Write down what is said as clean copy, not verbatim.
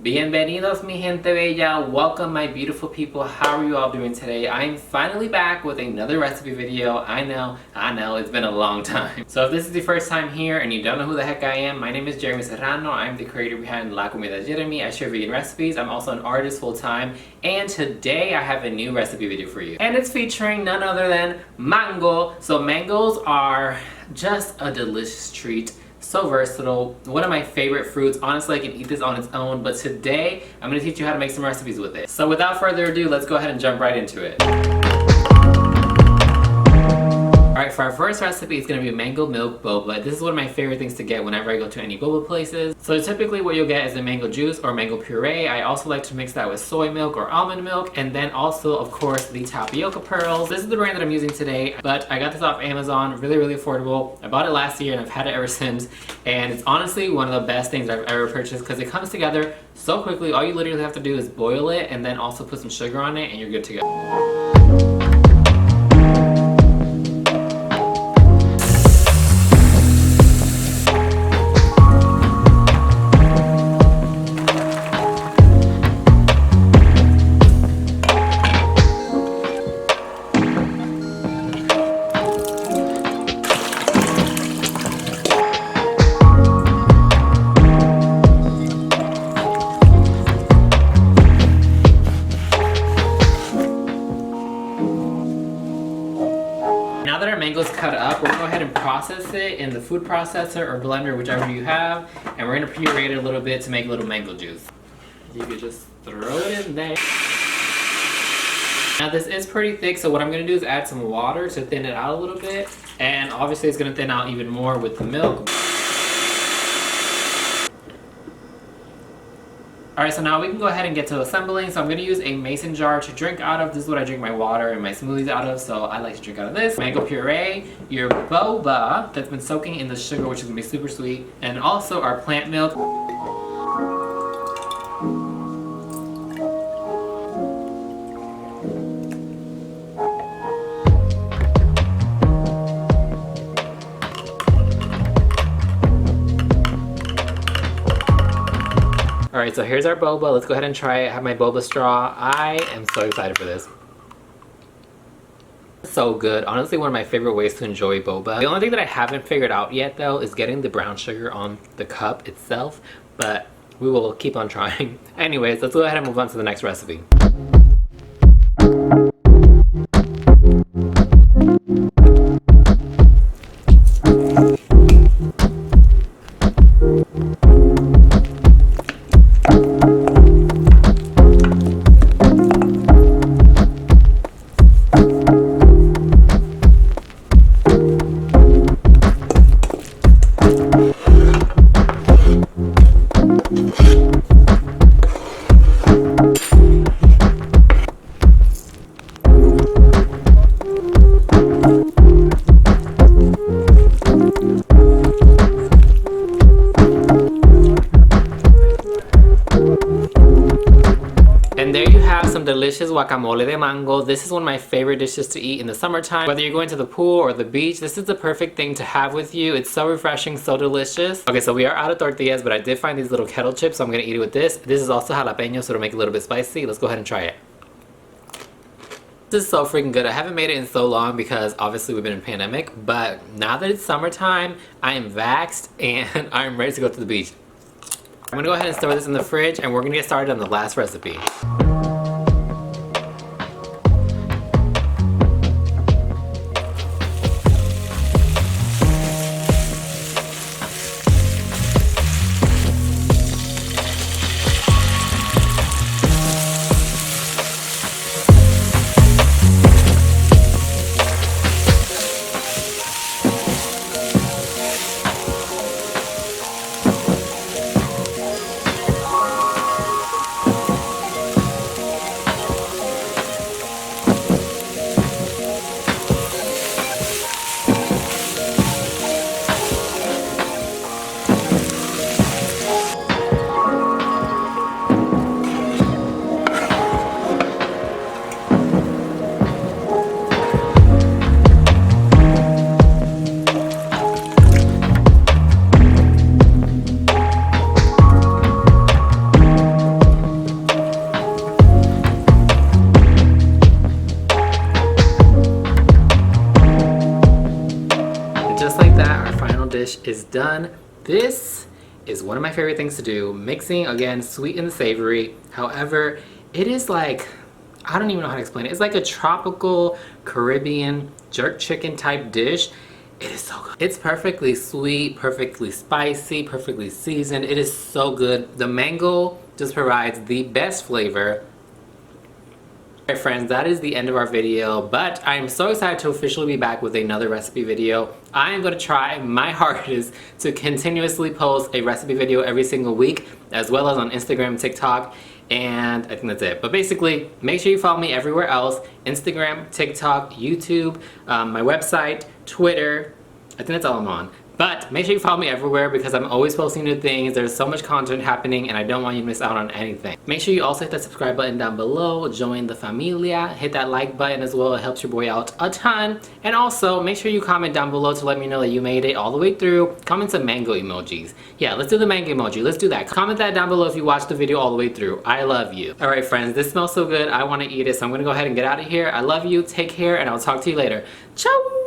Bienvenidos mi gente bella, welcome my beautiful people. How are you all doing today? I'm finally back with another recipe video. I know, it's been a long time. So if this is the first time here and you don't know who the heck I am, my name is Jeremy Serrano. I'm the creator behind La Comida Jeremy. I share vegan recipes. I'm also an artist full time, and today I have a new recipe video for you. And it's featuring none other than mango. So mangoes are just a delicious treat. So versatile, one of my favorite fruits. Honestly, I can eat this on its own, but today I'm going to teach you how to make some recipes with it. So without further ado, let's go ahead and jump right into it. Alright, for our first recipe, it's going to be mango milk boba. This is one of my favorite things to get whenever I go to any boba places. So typically what you'll get is a mango juice or mango puree. I also like to mix that with soy milk or almond milk, and then also, of course, the tapioca pearls. This is the brand that I'm using today, but I got this off Amazon, really affordable. I bought it last year and I've had it ever since, and it's honestly one of the best things I've ever purchased because it comes together so quickly. All you literally have to do is boil it and then also put some sugar on it and you're good to go. Now that our mango's cut up, we're gonna go ahead and process it in the food processor or blender, whichever you have, and we're gonna puree it a little bit to make a little mango juice. You could just throw it in there. Now this is pretty thick, so what I'm gonna do is add some water to thin it out a little bit, and obviously it's gonna thin out even more with the milk. Alright, so now we can go ahead and get to assembling. So I'm going to use a mason jar to drink out of. This is what I drink my water and my smoothies out of, so I like to drink out of this. Mango puree, your boba that's been soaking in the sugar, which is going to be super sweet, and also our plant milk. Alright, so here's our boba. Let's go ahead and try it. I have my boba straw. I am so excited for this. So good. Honestly, one of my favorite ways to enjoy boba. The only thing that I haven't figured out yet, though, is getting the brown sugar on the cup itself, but we will keep on trying. Anyways, let's go ahead and move on to the next recipe. And there you have some delicious guacamole de mango. This is one of my favorite dishes to eat in the summertime. Whether you're going to the pool or the beach, this is the perfect thing to have with you. It's so refreshing, so delicious. Okay, so we are out of tortillas, but I did find these little kettle chips, so I'm gonna eat it with this. This is also jalapeno, so it'll make it a little bit spicy. Let's go ahead and try it. This is so freaking good. I haven't made it in so long because obviously we've been in pandemic, but now that it's summertime, I am vaxxed and I'm ready to go to the beach. I'm gonna go ahead and store this in the fridge, and we're gonna get started on the last recipe. is done. This is one of my favorite things to do, mixing, again, sweet and savory. However, it is like, I don't even know how to explain it. It's like a tropical Caribbean jerk chicken type dish. It is so good. It's perfectly sweet, perfectly spicy, perfectly seasoned. It is so good. The mango just provides the best flavor. Alright friends, that is the end of our video, but I am so excited to officially be back with another recipe video. I am going to try my hardest to continuously post a recipe video every single week, as well as on Instagram, TikTok, and I think that's it. But basically, make sure you follow me everywhere else: Instagram, TikTok, YouTube, my website, Twitter. I think that's all I'm on. But make sure you follow me everywhere because I'm always posting new things. There's so much content happening and I don't want you to miss out on anything. Make sure you also hit that subscribe button down below, join the familia, hit that like button as well. It helps your boy out a ton. And also make sure you comment down below to let me know that you made it all the way through. Comment some mango emojis. Yeah, let's do the mango emoji. Let's do that. Comment that down below if you watched the video all the way through. I love you. All right, friends, this smells so good. I want to eat it, so I'm going to go ahead and get out of here. I love you. Take care, and I'll talk to you later. Ciao!